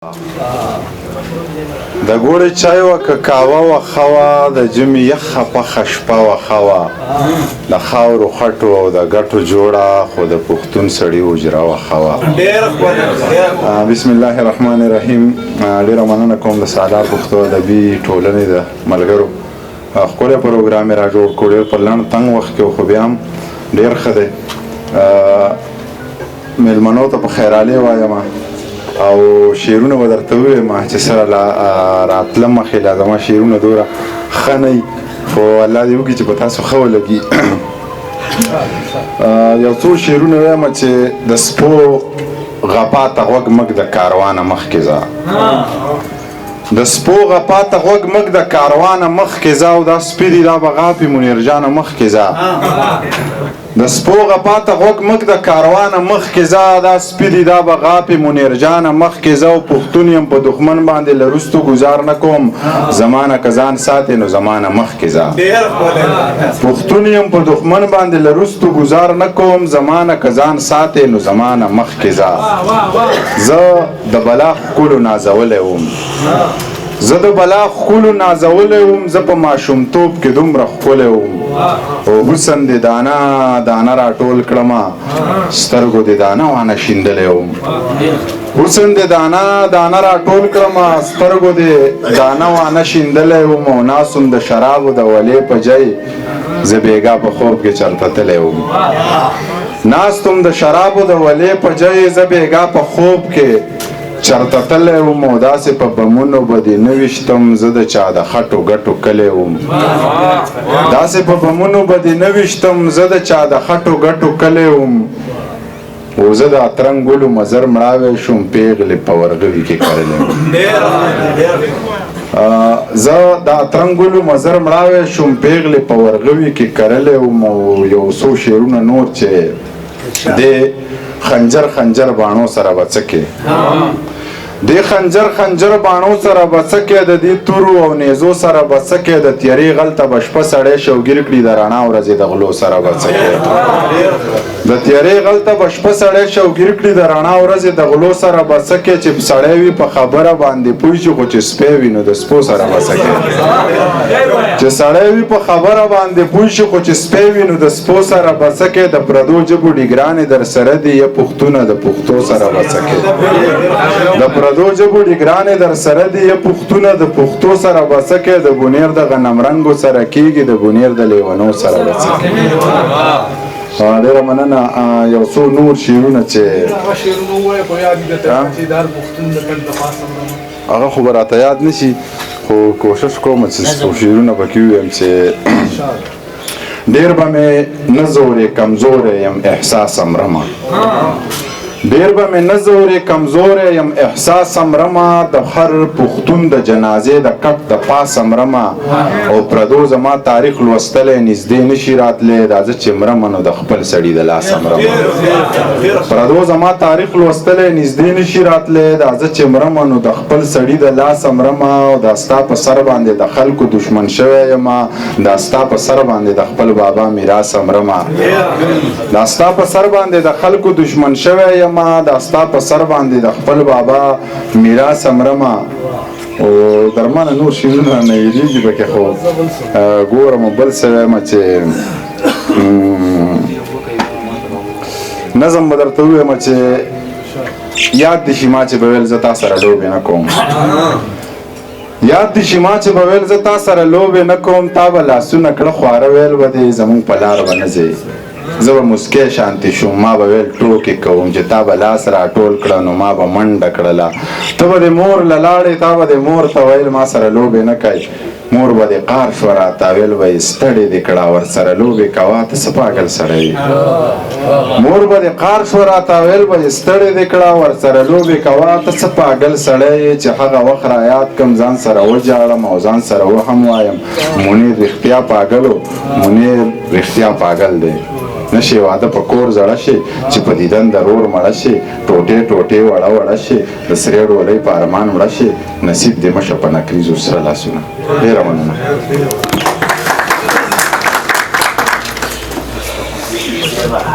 د ګوړې چای وه که کاوه وه ښه وه د ژمي یخه پخه شپه وه ښه وه د خاورو خټو او د ګټو جوړه خو د پښتون سړي اجره وه ښه وه. بسم الله الرحمن الرحیم. ډېره مننه کوم د ساده پښتو ادبي ټولنې د ملګرو ښکلی پروګرام یې را جوړ کړو. ډېر په لنډ تنګ وخت کې خو بیا هم ډېر ښه دی. مېلمنو ته په خیرالې وایم او شعرونه به درته ووایم چې سره راتلم مخکې لا زما شعرونه دومره ښه نه وي، خو الله دې وکړي چې په تاسو ښه ولګي. یو څو شعرونه وایم چې د سپو غپا ته غوږ مږ د کاروانه مخکې ځه، د سپو غپا ته غوږ مږ د کاروانه مخکې ځه، او دا سپي دي دا به غاپي منیر جانه مخکې ځه. د سپو غپا ته غوږ مږ د کاروانه مخکې ځه، دا سپي دي دا به غاپي منیر جانه مخکې ځه. او پښتون یم په دښمن باندې له رستو ګزار نه کوم، زمانه که ځان ساتې نو زمانه مخکې ځه. پښتون یم په دښمن باندې له رستو گزار نه کوم، زمانه که ځان ساتې نو زمانه مخکې ځه. زه د بلا ښکلو نازولی وم، زه د بلا ښکلو نازولی وم، زه په ماشومتوب کې دومره ښکلی وم، او حسن دې دانه دانه راټول کړمه، سترګو دې دانه وانه شیندلی وم. حسن دې دانه دانه راټول کړمه، سترګو دې دانه وانه شیندلی وم، او ناسم د شرابو د ولې په جای زه بېګا په خوب کې چرته تلی وم. ناستم د شرابو د ولې په جای زه بېګا په خوب کې چرته تلی وم، او داسې په بمونو به دې نه ویشتم، زه د چا د خټو ګټو کلی وم. داسې په بمونو به دې نه ویشتم، زه د چا د خټو ګټو کلی وم، او زه د اترنګ ګلو مزر مړاوی شوم، پیغلې په ورغوي کې کرلی وم. زه د اترنګ ګلو مزر مړاوی شوم، پیغلې په ورغوي کې کرلی وم. او یو څو شعرونه نور چې دې خنجر خنجر باڼو سره به څه کې، دې خنجر خنجر باڼو سره به څه کې، د دې تورو او نیزو سره به څه کې، د تیارې غل ته به شپه سړی شوګیر کړي، د رڼا ورځې د غلو سره به څه کې، د تیارې غل ته به شپه سړی شوګیر کړي، د رڼا ورځې د غلو سره به څه کې، چې سړی وي په خبره باندې پوه شي، خو چې سپی وي نو د سپو سره به څه کې، چې سړی وي په خبره باندې پوه شي، خو چې سپی وي نو د سپو سره به څه کې، د پردو ژبو ډیګرانې در سره دي یا پښتونه د پښتو سره به څه کې، د پردو ژبو ډیګرانې در سره دي یا پښتونه د پښتو سره به څه کې، د بونیر د غنم رنګو سره کېږي، د بونیر د لیونو سره به څه کې. ډېره مننه. یو څو نور شعرونه چې هغه خو به راته یاد نه شي، خو کوشش کوم چې شعرونه پکې ووایم چې ډېر به مې نه زورې کمزوری یم احساس امرمه، ډېر به مې نه زورې کمزوری یم احساس امرمه، د هر پښتون د جنازې د کټ د پاس امرمه، او پردو زما تاریخ لوستلی نږدې نشي راتلی، راځه چې مرمه نو د خپل سړي د لاس امرمه، پردو زما تاریخ لوستلی نږدې نشي راتلی، راځه چې مرمه نو د خپل سړي د لاس امرمه، او دا ستا په سر باندې د خلکو دشمن شوی یمه، دا ستا په سر باندې د خپل بابا میراث امرمه، دا ستا په سر باندې د خلکو دشمن شوی یم، دا ستا په سر باندې د خپل بابا میراث امرمه. او درمانه نور شعرونه نه یېرېږي پکې، خو ګورم بل څه وایم چې نظم به درته ووایم چې یاد دې شي ما چې به ویل زه تا سره لوبې نه کوم، یاد دې شي ما چې به ویل زه تا سره لوبې نه کوم، تا به لاسونه کړه خواره ویل به دې زمونږ په لار به نه ځې، زه به مسکی شانتي شوم، ما به ویل ټوکې کوم، چې تا به لاس راټول کړه نو ما به منډه کړله، ته به د مور له لاړې، تا به د مور ته ویل ما سره لوبې نه کوي، مور به دې قار شوه راته ویل به یې ستړې دې کړه ورسره لوبې کوه، ته څه پاګل سړی یې، مور به دې قار شوه راته ویل به یې ستړې دې کړه ورسره لوبې کوه، ته څه پاګل سړی یې، چې هغه وخت را یاد کړم ځان سره وجاړم او ځان سره وهم وایم، منیر رښتیا پاګل و، منیر رښتیا پاګل دی، نشي واده په کور زړه شي، چې په دیدن د رور مړه شي، ټوټې ټوټې وړه وړه شي، د سرې ډولۍ په ارمان مړه شي، نصیب دې مشه په نکریزو سره لاسونه. ډېره مننه.